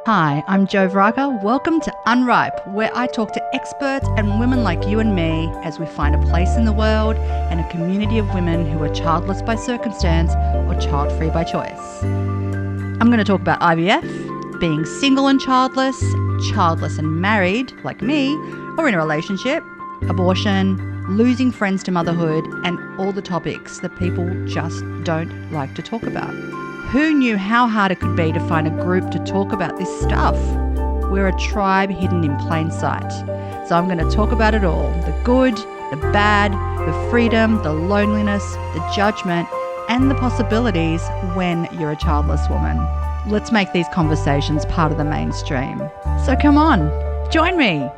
Hi, I'm Jo Vraga. Welcome to Unripe, where I talk to experts and women like you and me as we find a place in the world and a community of women who are childless by circumstance or child-free by choice. I'm going to talk about IVF, being single and childless and married, like me, or in a relationship, abortion, losing friends to motherhood, and all the topics that people just don't like to talk about. Who knew how hard it could be to find a group to talk about this stuff? We're a tribe hidden in plain sight. So I'm going to talk about it all. The good, the bad, the freedom, the loneliness, the judgment, and the possibilities when you're a childless woman. Let's make these conversations part of the mainstream. So come on, join me.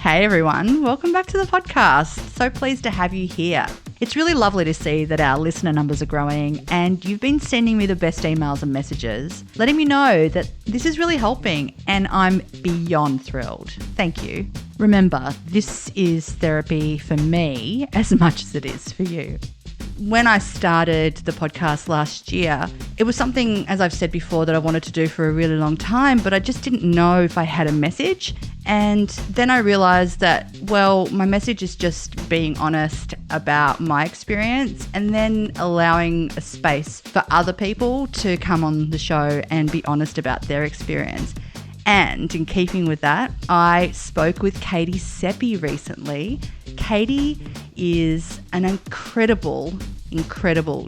Hey everyone, welcome back to the podcast. So pleased to have you here. It's really lovely to see that our listener numbers are growing and you've been sending me the best emails and messages, letting me know that this is really helping and I'm beyond thrilled. Thank you. Remember, this is therapy for me as much as it is for you. When I started the podcast last year, it was something, as I've said before, that I wanted to do for a really long time, but I just didn't know if I had a message. And then I realized that, well, my message is just being honest about my experience and then allowing a space for other people to come on the show and be honest about their experience. And in keeping with that, I spoke with Kati Seppi recently. Katy is an incredible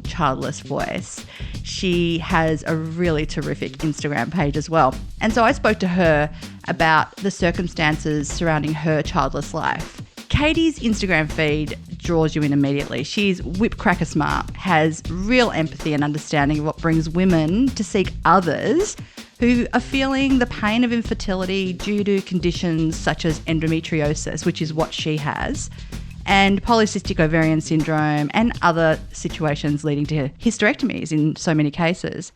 childless voice. She has a really terrific Instagram page as well. And so I spoke to her about the circumstances surrounding her childless life. Katy's Instagram feed draws you in immediately. She's whip cracker smart, has real empathy and understanding of what brings women to seek others who are feeling the pain of infertility due to conditions such as endometriosis, which is what she has, and polycystic ovarian syndrome and other situations leading to hysterectomies in so many cases.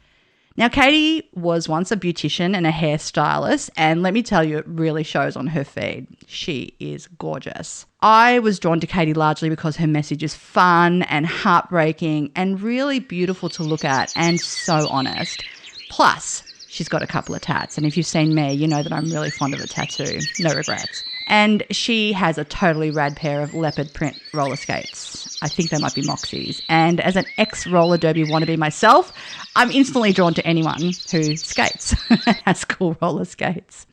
Now, Katy was once a beautician and a hairstylist, and let me tell you, it really shows on her feed. She is gorgeous. I was drawn to Katy largely because her message is fun and heartbreaking and really beautiful to look at and so honest. Plus, she's got a couple of tats, and if you've seen me, you know that I'm really fond of a tattoo. No regrets. And she has a totally rad pair of leopard print roller skates. I think they might be Moxies. And as an ex-roller derby wannabe myself, I'm instantly drawn to anyone who skates, has cool roller skates.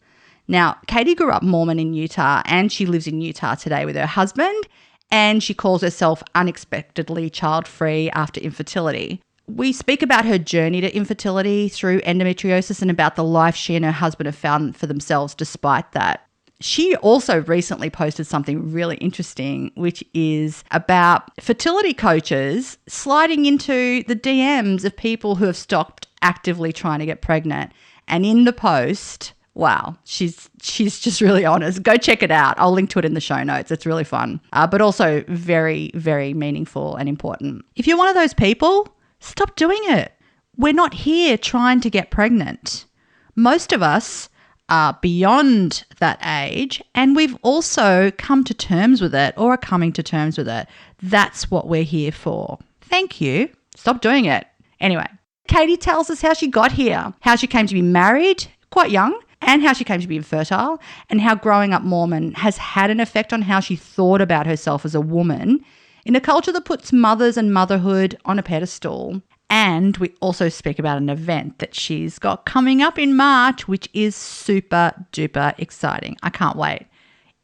Now, Katy grew up Mormon in Utah, and she lives in Utah today with her husband, and she calls herself unexpectedly child-free after infertility. We speak about her journey to infertility through endometriosis and about the life she and her husband have found for themselves despite that. She also recently posted something really interesting, which is about fertility coaches sliding into the DMs of people who have stopped actively trying to get pregnant. And in the post, wow, she's just really honest. Go check it out. I'll link to it in the show notes. It's really fun, but also very, very meaningful and important. If you're one of those people, stop doing it. We're not here trying to get pregnant. Most of us are beyond that age, and we've also come to terms with it or are coming to terms with it. That's what we're here for. Thank you. Stop doing it. Anyway, Katy tells us how she got here, how she came to be married quite young, and how she came to be infertile, and how growing up Mormon has had an effect on how she thought about herself as a woman in a culture that puts mothers and motherhood on a pedestal. And we also speak about an event that she's got coming up in March, which is super duper exciting. I can't wait.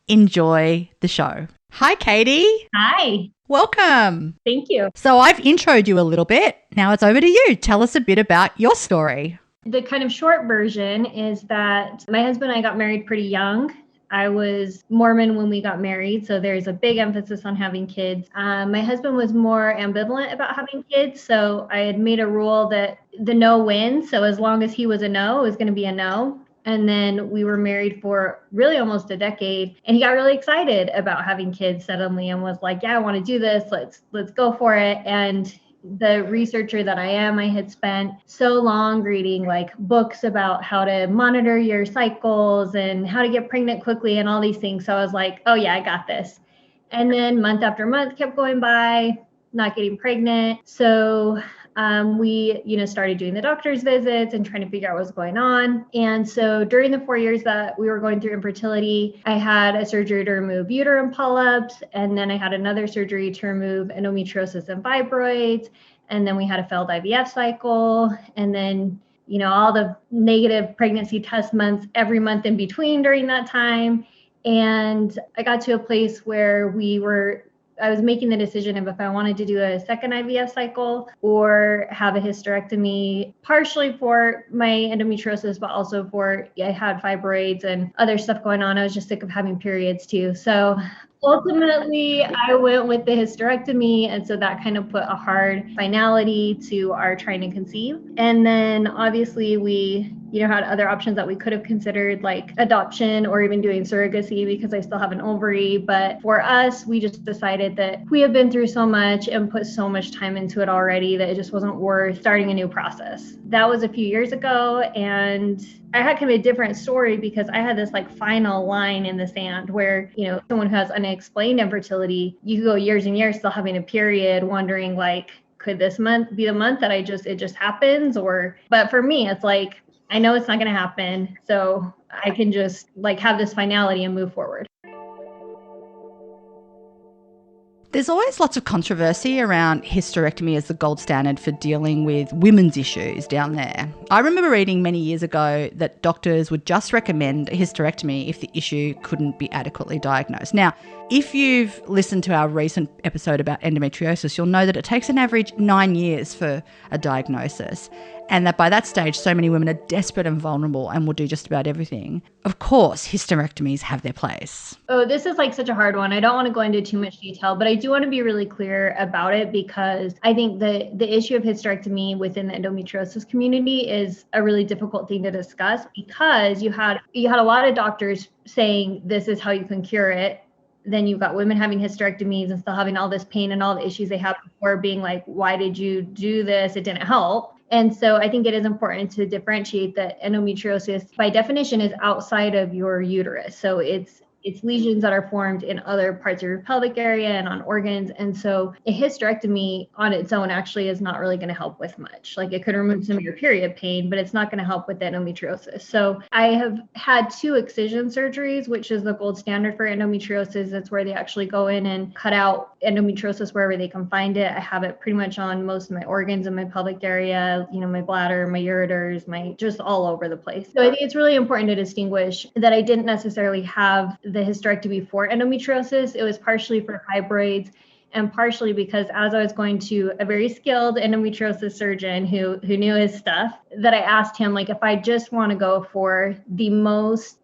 Enjoy the show. Hi, Katy. Hi. Welcome. Thank you. So I've introed you a little bit. Now it's over to you. Tell us a bit about your story. The kind of short version is that my husband and I got married pretty young. I was Mormon when we got married, so there's a big emphasis on having kids. My husband was more ambivalent about having kids, so I had made a rule that the no wins. So as long as he was a no, it was going to be a no. And then we were married for really almost a decade, and he got really excited about having kids suddenly and was like, "Yeah, I want to do this. Let's go for it." And the researcher that I am, I had spent so long reading like books about how to monitor your cycles and how to get pregnant quickly and all these things. So I was like, oh yeah, I got this. And then month after month kept going by, not getting pregnant. So we, started doing the doctor's visits and trying to figure out what was going on. And so during the 4 years that we were going through infertility, I had a surgery to remove uterine polyps. And then I had another surgery to remove endometriosis and fibroids. And then we had a failed IVF cycle. And then, all the negative pregnancy test months every month in between during that time. And I got to a place where I was making the decision of if I wanted to do a second IVF cycle or have a hysterectomy, partially for my endometriosis, but also I had fibroids and other stuff going on. I was just sick of having periods too. So ultimately, I went with the hysterectomy. And so that kind of put a hard finality to our trying to conceive. And then obviously we had other options that we could have considered, like adoption or even doing surrogacy, because I still have an ovary. But for us, we just decided that we have been through so much and put so much time into it already that it just wasn't worth starting a new process. That was a few years ago. And I had kind of a different story because I had this final line in the sand where, someone who has unexplained infertility, you could go years and years still having a period, wondering could this month be the month that it just happens? But for me, it's I know it's not going to happen, so I can just have this finality and move forward. There's always lots of controversy around hysterectomy as the gold standard for dealing with women's issues down there. I remember reading many years ago that doctors would just recommend a hysterectomy if the issue couldn't be adequately diagnosed. Now, if you've listened to our recent episode about endometriosis, you'll know that it takes an average 9 years for a diagnosis, and that by that stage, so many women are desperate and vulnerable and will do just about everything. Of course, hysterectomies have their place. Oh, this is such a hard one. I don't want to go into too much detail, but I do want to be really clear about it because I think the issue of hysterectomy within the endometriosis community is a really difficult thing to discuss because you had a lot of doctors saying this is how you can cure it. Then you've got women having hysterectomies and still having all this pain and all the issues they had before being why did you do this? It didn't help. And so I think it is important to differentiate that endometriosis by definition is outside of your uterus. So it's lesions that are formed in other parts of your pelvic area and on organs. And so a hysterectomy on its own actually is not really going to help with much. It could remove some of your period pain, but it's not going to help with the endometriosis. So I have had 2 excision surgeries, which is the gold standard for endometriosis. That's where they actually go in and cut out endometriosis wherever they can find it. I have it pretty much on most of my organs in my pelvic area, my bladder, my ureters, just all over the place. So I think it's really important to distinguish that I didn't necessarily have the hysterectomy for endometriosis. It was partially for fibroids and partially because as I was going to a very skilled endometriosis surgeon who knew his stuff, that I asked him, if I just want to go for the most,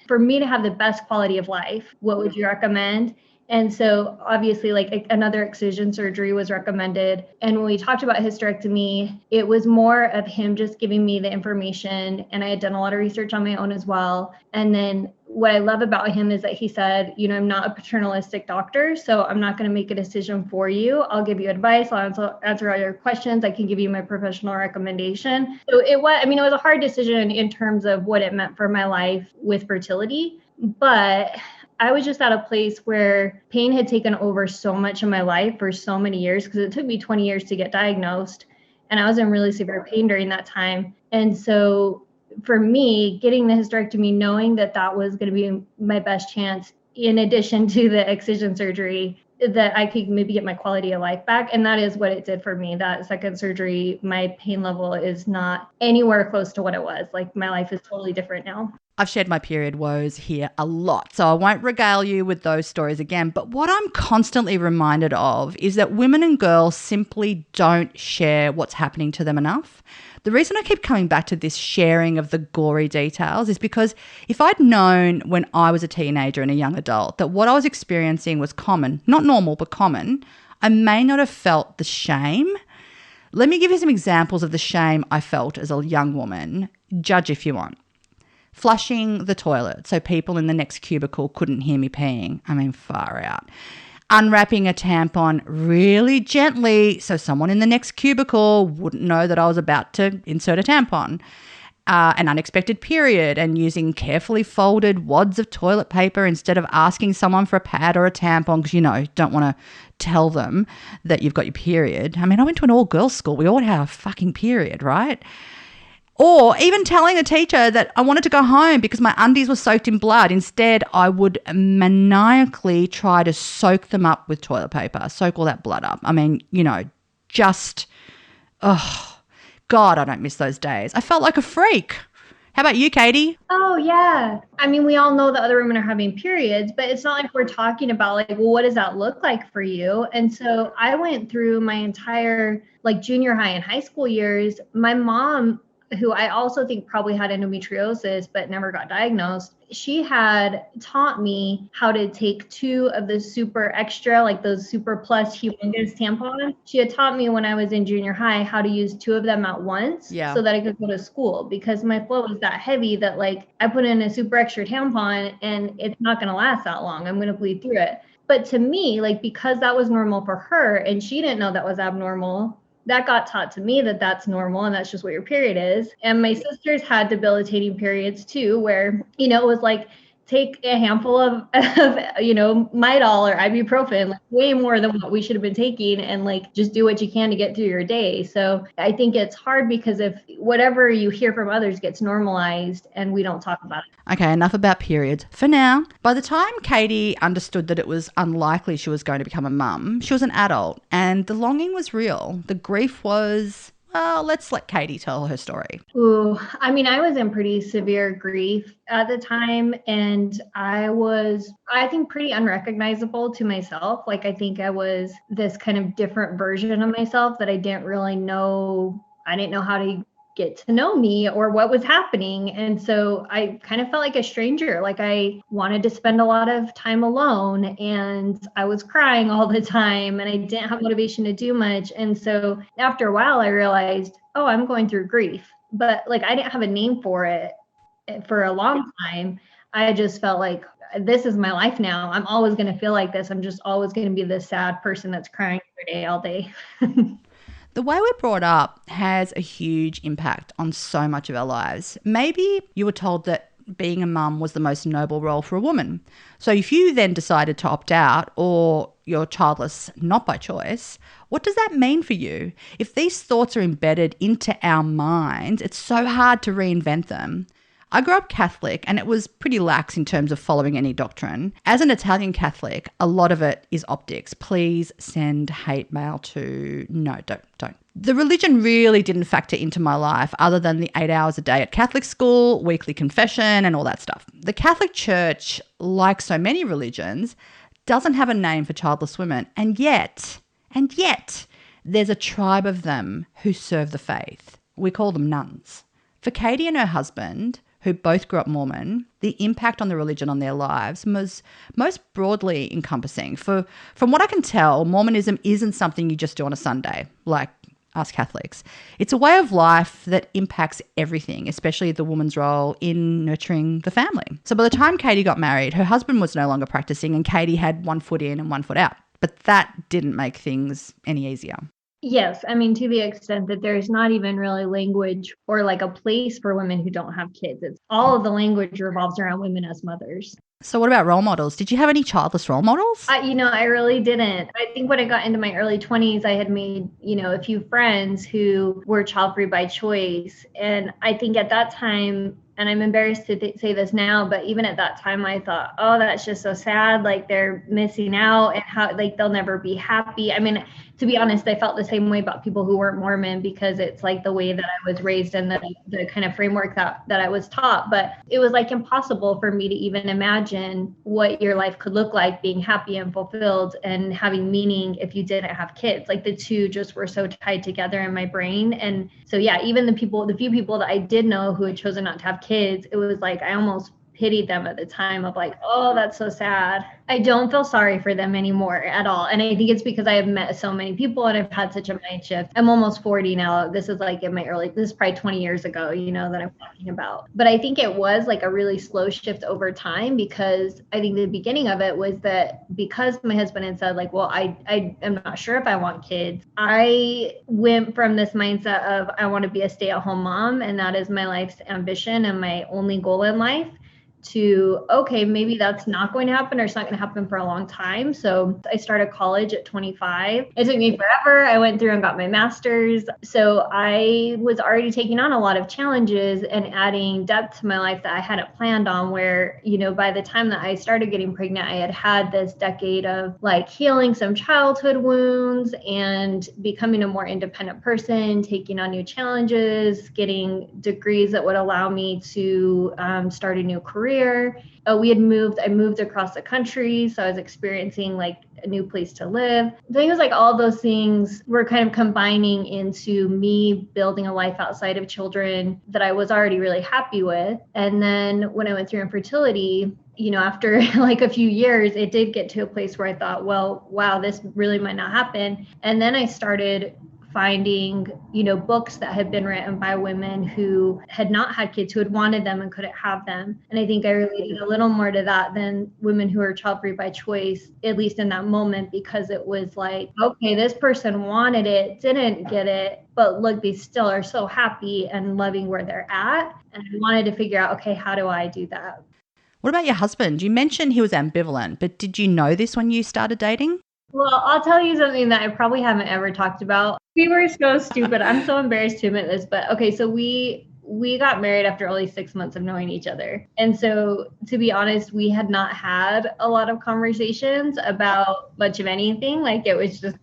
for me to have the best quality of life, what would you recommend? And so obviously another excision surgery was recommended. And when we talked about hysterectomy, it was more of him just giving me the information. And I had done a lot of research on my own as well. And then what I love about him is that he said, I'm not a paternalistic doctor, so I'm not going to make a decision for you. I'll give you advice. I'll answer all your questions. I can give you my professional recommendation. So it was a hard decision in terms of what it meant for my life with fertility. But I was just at a place where pain had taken over so much of my life for so many years because it took me 20 years to get diagnosed. And I was in really severe pain during that time. And so for me, getting the hysterectomy, knowing that was going to be my best chance, in addition to the excision surgery, that I could maybe get my quality of life back. And that is what it did for me. That second surgery, my pain level is not anywhere close to what it was. My life is totally different now. I've shared my period woes here a lot, so I won't regale you with those stories again. But what I'm constantly reminded of is that women and girls simply don't share what's happening to them enough. The reason I keep coming back to this sharing of the gory details is because if I'd known when I was a teenager and a young adult that what I was experiencing was common, not normal, but common, I may not have felt the shame. Let me give you some examples of the shame I felt as a young woman. Judge if you want. Flushing the toilet so people in the next cubicle couldn't hear me peeing. Far out. Unwrapping a tampon really gently so someone in the next cubicle wouldn't know that I was about to insert a tampon. an unexpected period and using carefully folded wads of toilet paper instead of asking someone for a pad or a tampon because, don't want to tell them that you've got your period. I mean, I went to an all-girls school. We all had a fucking period, right? Or even telling a teacher that I wanted to go home because my undies were soaked in blood. Instead, I would maniacally try to soak them up with toilet paper, soak all that blood up. I mean, oh, God, I don't miss those days. I felt like a freak. How about you, Katie? Oh, yeah. I mean, we all know that other women are having periods, but it's not like we're talking about like, well, what does that look like for you? And so I went through my entire like junior high and high school years. My mom, who I also think probably had endometriosis but never got diagnosed, she had taught me how to take 2 of the super extra, like those super plus humongous tampons. She had taught me when I was in junior high how to use 2 of them at once so that I could go to school, because my flow was that heavy that like I put in a super extra tampon and it's not going to last that long. I'm going to bleed through it. But to me, like, because that was normal for her and she didn't know that was abnormal, that got taught to me that that's normal and that's just what your period is. And my sisters had debilitating periods too, where, it was like, take a handful of Midol or ibuprofen, like way more than what we should have been taking, and like just do what you can to get through your day. So I think it's hard because if whatever you hear from others gets normalized and we don't talk about it. Okay, enough about periods for now. By the time Katie understood that it was unlikely she was going to become a mum, she was an adult and the longing was real. The grief was... Well, let's let Katie tell her story. Ooh, I mean, I was in pretty severe grief at the time, and I was, I think, pretty unrecognizable to myself. Like, I think I was this kind of different version of myself that I didn't really know. I didn't know how to get to know me or what was happening. And so I kind of felt like a stranger. Like I wanted to spend a lot of time alone and I was crying all the time and I didn't have motivation to do much. And so after a while, I realized, oh, I'm going through grief, but like I didn't have a name for it for a long time. I just felt like this is my life now. I'm always going to feel like this. I'm just always going to be this sad person that's crying every day, all day. The way we're brought up has a huge impact on so much of our lives. Maybe you were told that being a mum was the most noble role for a woman. So if you then decided to opt out or you're childless not by choice, what does that mean for you? If these thoughts are embedded into our minds, it's so hard to reinvent them. I grew up Catholic and it was pretty lax in terms of following any doctrine. As an Italian Catholic, a lot of it is optics. Please send hate mail to... No, don't. The religion really didn't factor into my life other than the 8 hours a day at Catholic school, weekly confession and all that stuff. The Catholic Church, like so many religions, doesn't have a name for childless women. And yet, there's a tribe of them who serve the faith. We call them nuns. For Katie and her husband, who both grew up Mormon, the impact on the religion on their lives was most broadly encompassing. From what I can tell, Mormonism isn't something you just do on a Sunday, like us Catholics. It's a way of life that impacts everything, especially the woman's role in nurturing the family. So by the time Katie got married, her husband was no longer practicing and Katie had 1 foot in and 1 foot out. But that didn't make things any easier. Yes. I mean, to the extent that there's not even really language or like a place for women who don't have kids. It's all of the language revolves around women as mothers. So what about role models? Did you have any childless role models? I really didn't. I think when I got into my early 20s, I had made, a few friends who were child-free by choice. And I think at that time, and I'm embarrassed to say this now, but even at that time, I thought, oh, that's just so sad. Like they're missing out and how like they'll never be happy. I mean, to be honest, I felt the same way about people who weren't Mormon because it's like the way that I was raised and the kind of framework that I was taught. But it was like impossible for me to even imagine what your life could look like being happy and fulfilled and having meaning if you didn't have kids. Like the two just were so tied together in my brain. And so, yeah, even the few people that I did know who had chosen not to have kids, it was like I almost pitied them at the time of like, oh, that's so sad. I don't feel sorry for them anymore at all. And I think it's because I have met so many people and I've had such a mind shift. I'm almost 40 now. This is like in my early, this is probably 20 years ago, that I'm talking about. But I think it was like a really slow shift over time, because I think the beginning of it was that because my husband had said like, well, I am not sure if I want kids. I went from this mindset of I want to be a stay-at-home mom and that is my life's ambition and my only goal in life, to, okay, maybe that's not going to happen, or it's not going to happen for a long time. So I started college at 25. It took me forever. I went through and got my master's. So I was already taking on a lot of challenges and adding depth to my life that I hadn't planned on, where, by the time that I started getting pregnant, I had had this decade of like healing some childhood wounds and becoming a more independent person, taking on new challenges, getting degrees that would allow me to start a new career. I moved across the country. So I was experiencing like a new place to live. I think it was like all those things were kind of combining into me building a life outside of children that I was already really happy with. And then when I went through infertility, after like a few years, it did get to a place where I thought, well, wow, this really might not happen. And then I started finding, books that had been written by women who had not had kids, who had wanted them and couldn't have them. And I think I related a little more to that than women who are child-free by choice, at least in that moment, because it was like, okay, this person wanted it, didn't get it, but look, they still are so happy and loving where they're at. And I wanted to figure out, okay, how do I do that? What about your husband? You mentioned he was ambivalent, but did you know this when you started dating? Well, I'll tell you something that I probably haven't ever talked about. We were so stupid. I'm so embarrassed to admit this, but okay, so we got married after only 6 months of knowing each other. And so, to be honest, we had not had a lot of conversations about much of anything. Like, it was just,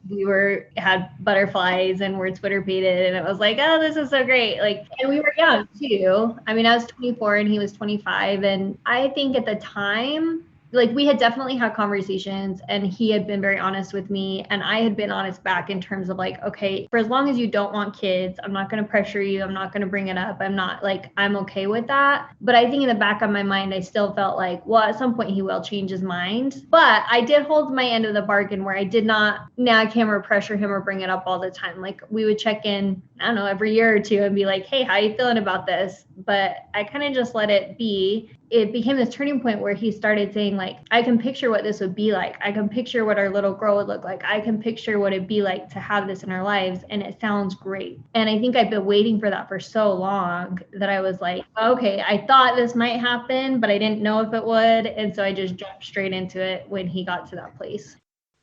had butterflies and were Twitter pated, and it was like, oh, this is so great. Like, and we were young too. I mean, I was 24 and he was 25. And I think at the time, like, we had definitely had conversations, and he had been very honest with me, and I had been honest back in terms of like, okay, for as long as you don't want kids, I'm not going to pressure you. I'm not going to bring it up. I'm okay with that. But I think in the back of my mind, I still felt like, well, at some point he will change his mind. But I did hold my end of the bargain, where I did not nag him or pressure him or bring it up all the time. Like, we would check in, I don't know, every year or two and be like, hey, how are you feeling about this? But I kind of just let it be. It became this turning point where he started saying like, I can picture what this would be like. I can picture what our little girl would look like. I can picture what it'd be like to have this in our lives. And it sounds great. And I think I've been waiting for that for so long that I was like, okay, I thought this might happen, but I didn't know if it would. And so I just jumped straight into it when he got to that place.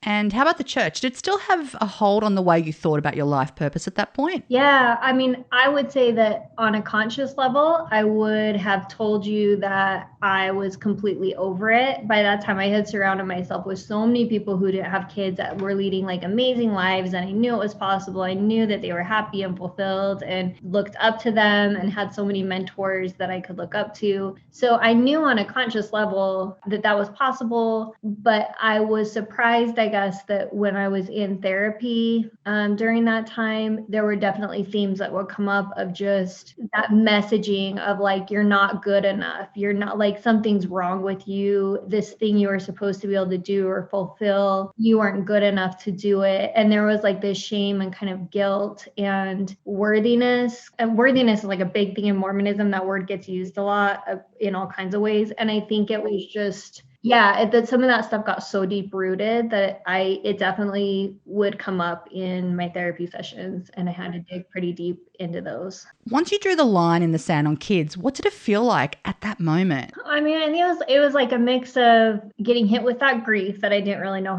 And how about the church? Did it still have a hold on the way you thought about your life purpose at that point? Yeah, I mean, I would say that on a conscious level, I would have told you that I was completely over it. By that time, I had surrounded myself with so many people who didn't have kids that were leading like amazing lives. And I knew it was possible. I knew that they were happy and fulfilled, and looked up to them, and had so many mentors that I could look up to. So I knew on a conscious level that that was possible. But I was surprised, I guess, that when I was in therapy during that time, there were definitely themes that would come up of just that messaging of like, you're not good enough. You're not, like, something's wrong with you. This thing you were supposed to be able to do or fulfill, you weren't good enough to do it. And there was like this shame and kind of guilt and worthiness. And worthiness is like a big thing in Mormonism. That word gets used a lot in all kinds of ways. And I think it was just, yeah, that some of that stuff got so deep rooted that it definitely would come up in my therapy sessions, and I had to dig pretty deep into those. Once you drew the line in the sand on kids, what did it feel like at that moment? I mean, I think it was like a mix of getting hit with that grief that I didn't really know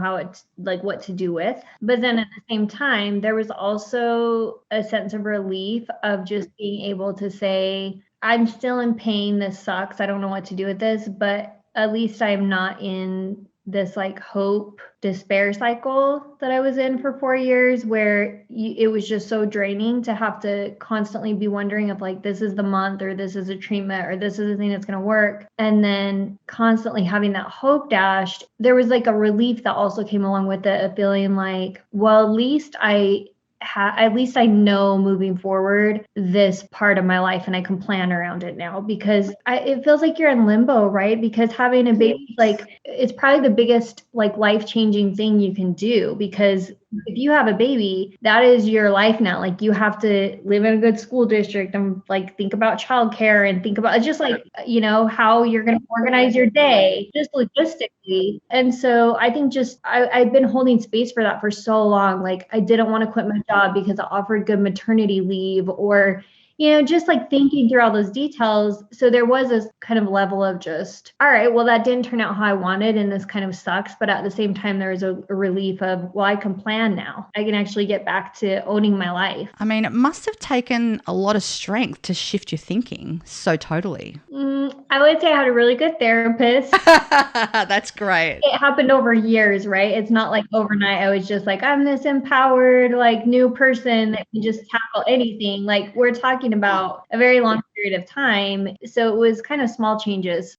what to do with. But then at the same time, there was also a sense of relief of just being able to say, I'm still in pain. This sucks. I don't know what to do with this, but at least I'm not in this like hope despair cycle that I was in for 4 years, where it was just so draining to have to constantly be wondering if like, this is the month, or this is a treatment, or this is the thing that's going to work. And then constantly having that hope dashed. There was like a relief that also came along with it, of feeling like, well, at least I at least I know moving forward this part of my life, and I can plan around it now, because it feels like you're in limbo, right? Because having a baby, like, it's probably the biggest like life-changing thing you can do, because if you have a baby, that is your life now. Like, you have to live in a good school district and like think about childcare and think about just like, how you're going to organize your day, just logistically. And so I think I've been holding space for that for so long. Like, I didn't want to quit my job because it offered good maternity leave, or just like thinking through all those details. So there was this kind of level of just, all right, well, that didn't turn out how I wanted, and this kind of sucks. But at the same time, there was a relief of, well, I can plan now. I can actually get back to owning my life. I mean, it must have taken a lot of strength to shift your thinking so totally. I would say I had a really good therapist. That's great. It happened over years, right? It's not like overnight. I was just like, I'm this empowered, like, new person that can just tackle anything. Like, we're talking about a very long period of time. So it was kind of small changes.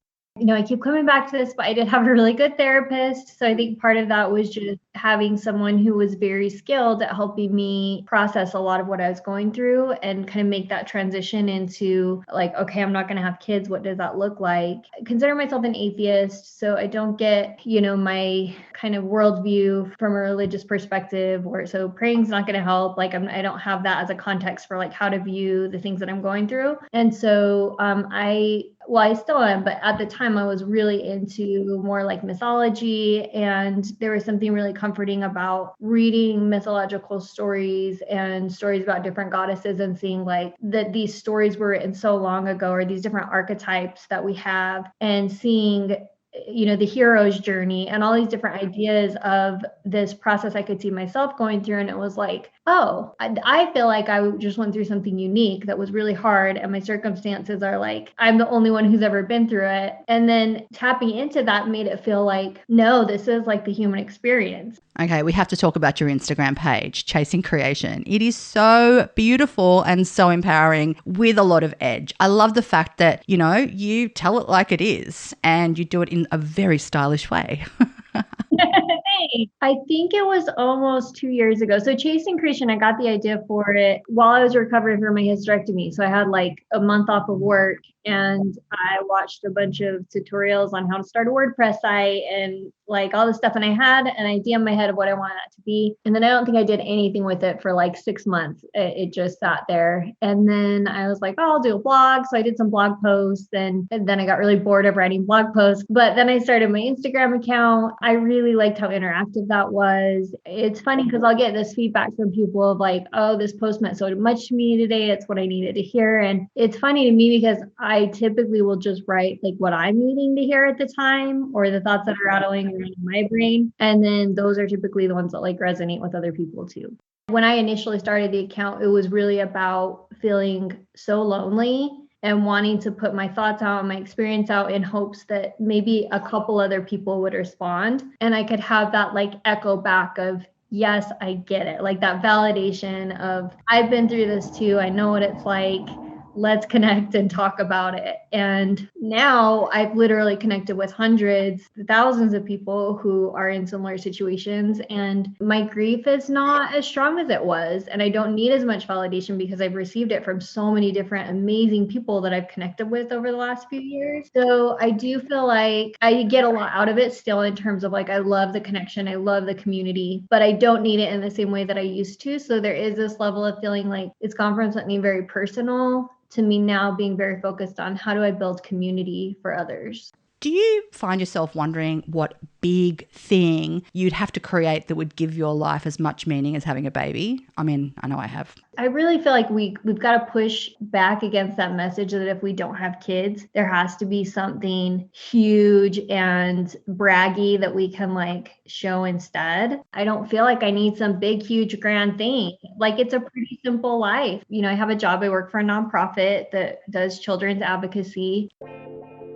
I keep coming back to this, but I did have a really good therapist. So I think part of that was just having someone who was very skilled at helping me process a lot of what I was going through and kind of make that transition into like, okay, I'm not going to have kids. What does that look like? I consider myself an atheist, so I don't get, my kind of worldview from a religious perspective, or so praying's not going to help. Like, I don't have that as a context for like how to view the things that I'm going through. And so I still am, but at the time I was really into more like mythology, and there was something really comforting about reading mythological stories and stories about different goddesses and seeing like that these stories were written so long ago, or these different archetypes that we have, and seeing the hero's journey and all these different ideas of this process I could see myself going through. And it was like, oh, I feel like I just went through something unique that was really hard. And my circumstances are like, I'm the only one who's ever been through it. And then tapping into that made it feel like, no, this is like the human experience. Okay, we have to talk about your Instagram page, Chasing Creation. It is so beautiful and so empowering with a lot of edge. I love the fact that, you tell it like it is and you do it in a very stylish way. I think it was almost 2 years ago. So Chasing Creation, I got the idea for it while I was recovering from my hysterectomy. So I had like a month off of work, and I watched a bunch of tutorials on how to start a WordPress site and like all this stuff. And I had an idea in my head of what I wanted it to be. And then I don't think I did anything with it for like 6 months. It just sat there. And then I was like, oh, I'll do a blog. So I did some blog posts, and then I got really bored of writing blog posts. But then I started my Instagram account. I really liked how interactive that was. It's funny because I'll get this feedback from people of like, oh, this post meant so much to me today. It's what I needed to hear. And it's funny to me because I typically will just write like what I'm needing to hear at the time, or the thoughts that are rattling around in my brain. And then those are typically the ones that like resonate with other people too. When I initially started the account, it was really about feeling so lonely and wanting to put my thoughts out and my experience out in hopes that maybe a couple other people would respond. And I could have that like echo back of, yes, I get it. Like that validation of, I've been through this too. I know what it's like. Let's connect and talk about it. And now I've literally connected with hundreds, thousands of people who are in similar situations. And my grief is not as strong as it was. And I don't need as much validation because I've received it from so many different amazing people that I've connected with over the last few years. So I do feel like I get a lot out of it still, in terms of like, I love the connection. I love the community, but I don't need it in the same way that I used to. So there is this level of feeling like it's gone from something very personal to me now being very focused on how do I build community for others. Do you find yourself wondering what big thing you'd have to create that would give your life as much meaning as having a baby? I mean, I know I have. I really feel like we've got to push back against that message that if we don't have kids, there has to be something huge and braggy that we can like show instead. I don't feel like I need some big, huge, grand thing. Like, it's a pretty simple life. I have a job. I work for a nonprofit that does children's advocacy.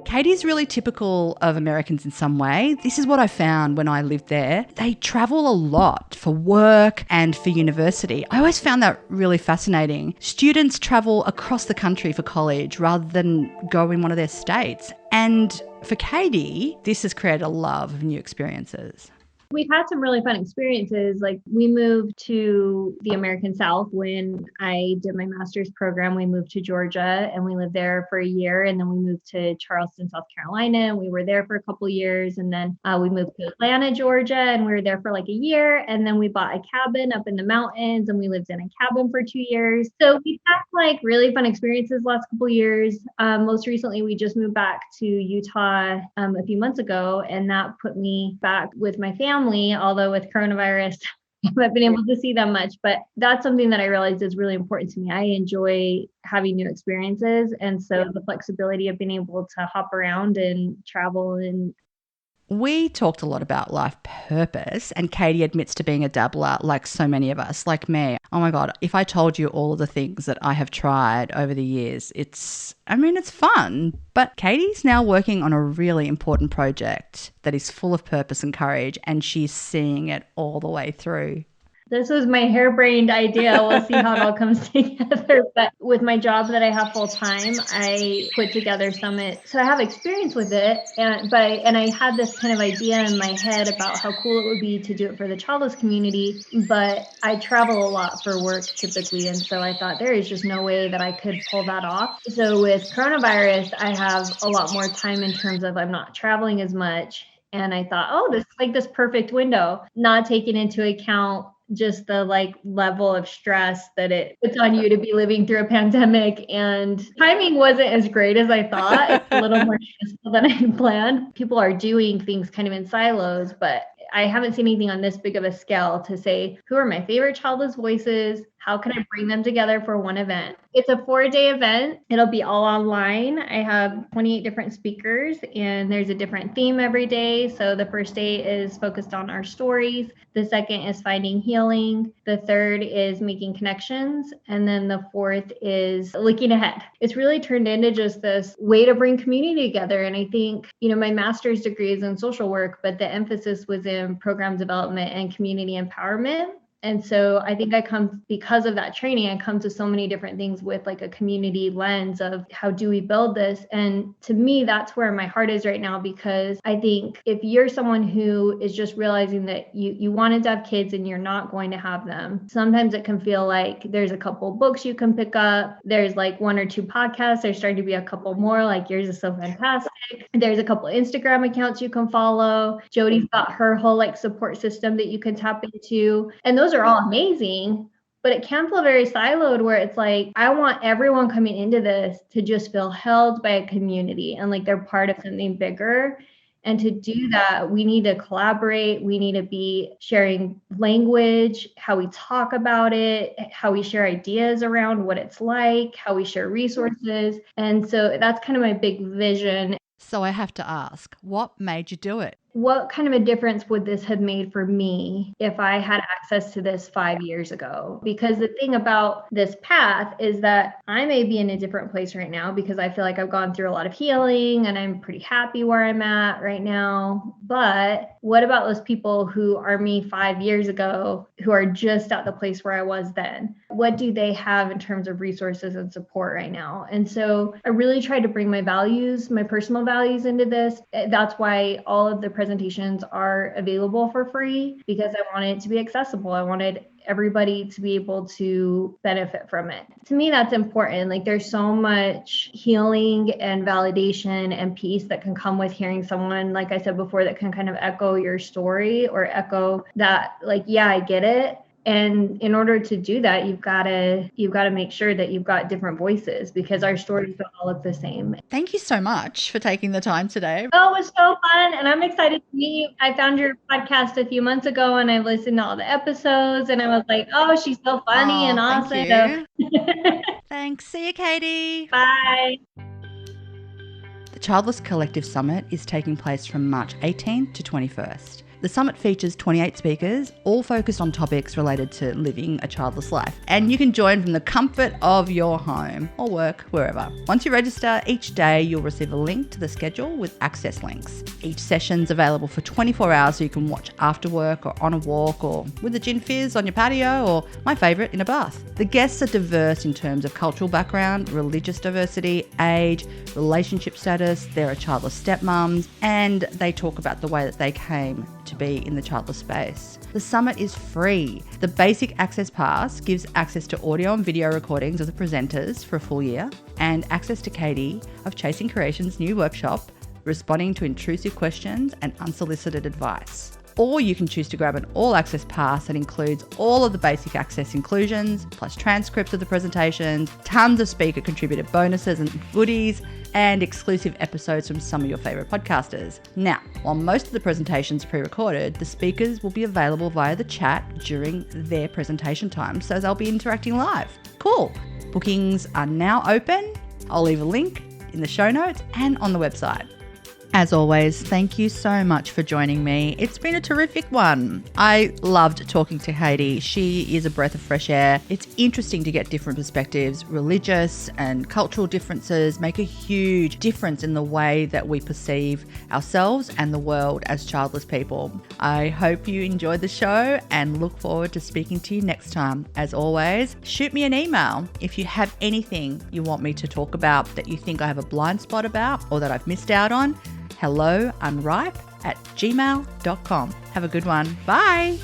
Katie's really typical of Americans in some way. This is what I found when I lived there. They travel a lot for work and for university. I always found that really fascinating. Students travel across the country for college rather than go in one of their states. And for Katie, this has created a love of new experiences. We've had some really fun experiences. Like we moved to the American South when I did my master's program. We moved to Georgia and we lived there for a year. And then we moved to Charleston, South Carolina. And we were there for a couple of years. And then we moved to Atlanta, Georgia, and we were there for like a year. And then we bought a cabin up in the mountains and we lived in a cabin for 2 years. So we've had like really fun experiences last couple of years. Most recently, we just moved back to Utah a few months ago, and that put me back with my family, although with coronavirus, I haven't been able to see them much, but that's something that I realized is really important to me. I enjoy having new experiences. And so the flexibility of being able to hop around and travel and we talked a lot about life purpose, and Katy admits to being a dabbler like so many of us, like me. Oh my God, if I told you all of the things that I have tried over the years, it's fun. But Katy's now working on a really important project that is full of purpose and courage, and she's seeing it all the way through. This was my harebrained idea. We'll see how it all comes together. But with my job that I have full time, I put together Summit. So I have experience with it. And I had this kind of idea in my head about how cool it would be to do it for the childless community. But I travel a lot for work typically. And so I thought there is just no way that I could pull that off. So with coronavirus, I have a lot more time in terms of I'm not traveling as much. And I thought, this is like this perfect window, not taking into account just the like level of stress that it puts on you to be living through a pandemic, and timing wasn't as great as I thought. It's a little more stressful than I had planned. People are doing things kind of in silos, but I haven't seen anything on this big of a scale to say, who are my favorite childless voices? How can I bring them together for one event? It's a 4-day event. It'll be all online. I have 28 different speakers and there's a different theme every day. So the first day is focused on our stories. The second is finding healing. The third is making connections. And then the fourth is looking ahead. It's really turned into just this way to bring community together. And I think, my master's degree is in social work, but the emphasis was in program development and community empowerment. And so I think because of that training, I come to so many different things with like a community lens of how do we build this? And to me, that's where my heart is right now, because I think if you're someone who is just realizing that you wanted to have kids and you're not going to have them, sometimes it can feel like there's a couple books you can pick up. There's like 1 or 2 podcasts. There's starting to be a couple more, like yours is so fantastic. There's a couple Instagram accounts you can follow. Jody's got her whole like support system that you can tap into. And those are all amazing, but it can feel very siloed where it's like, I want everyone coming into this to just feel held by a community and like they're part of something bigger. And to do that, we need to collaborate. We need to be sharing language, how we talk about it, how we share ideas around what it's like, how we share resources. And so that's kind of my big vision. So I have to ask, what made you do it? What kind of a difference would this have made for me if I had access to this 5 years ago? Because the thing about this path is that I may be in a different place right now because I feel like I've gone through a lot of healing and I'm pretty happy where I'm at right now. But what about those people who are me 5 years ago, who are just at the place where I was then? What do they have in terms of resources and support right now? And so I really tried to bring my values, my personal values into this. That's why all of the presentations are available for free, because I wanted it to be accessible. I wanted everybody to be able to benefit from it. To me, that's important. Like there's so much healing and validation and peace that can come with hearing someone, like I said before, that can kind of echo your story or echo that, like, yeah, I get it. And in order to do that, you've got to make sure that you've got different voices, because our stories don't all look the same. Thank you so much for taking the time today. Oh, it was so fun. And I'm excited to meet you. I found your podcast a few months ago and I listened to all the episodes and I was like, oh, she's so funny and awesome. Thank you. Thanks. See you, Katy. Bye. The Childless Collective Summit is taking place from March 18th to 21st. The summit features 28 speakers, all focused on topics related to living a childless life. And you can join from the comfort of your home or work, wherever. Once you register, each day you'll receive a link to the schedule with access links. Each session's available for 24 hours, so you can watch after work or on a walk or with a gin fizz on your patio, or my favourite, in a bath. The guests are diverse in terms of cultural background, religious diversity, age, relationship status. There are childless stepmoms, and they talk about the way that they came to be in the childless space. The summit is free. The basic access pass gives access to audio and video recordings of the presenters for a full year and access to Katy of Chasing Creation's new workshop, responding to intrusive questions and unsolicited advice. Or you can choose to grab an all-access pass that includes all of the basic access inclusions, plus transcripts of the presentations, tons of speaker-contributed bonuses and goodies, and exclusive episodes from some of your favourite podcasters. Now, while most of the presentations are pre-recorded, the speakers will be available via the chat during their presentation time, so they'll be interacting live. Cool. Bookings are now open. I'll leave a link in the show notes and on the website. As always, thank you so much for joining me. It's been a terrific one. I loved talking to Katy. She is a breath of fresh air. It's interesting to get different perspectives. Religious and cultural differences make a huge difference in the way that we perceive ourselves and the world as childless people. I hope you enjoyed the show and look forward to speaking to you next time. As always, shoot me an email if you have anything you want me to talk about that you think I have a blind spot about or that I've missed out on. hellounripe@gmail.com. Have a good one. Bye.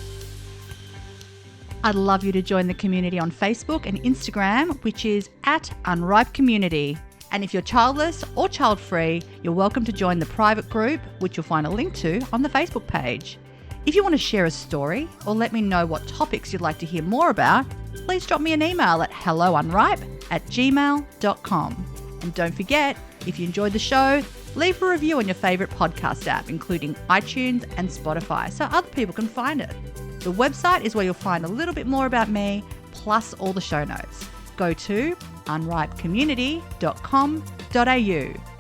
I'd love you to join the community on Facebook and Instagram, which is @unripecommunity. And if you're childless or child-free, you're welcome to join the private group, which you'll find a link to on the Facebook page. If you want to share a story or let me know what topics you'd like to hear more about, please drop me an email at hellounripe@gmail.com. And don't forget, if you enjoyed the show, leave a review on your favourite podcast app, including iTunes and Spotify, so other people can find it. The website is where you'll find a little bit more about me, plus all the show notes. Go to unripecommunity.com.au.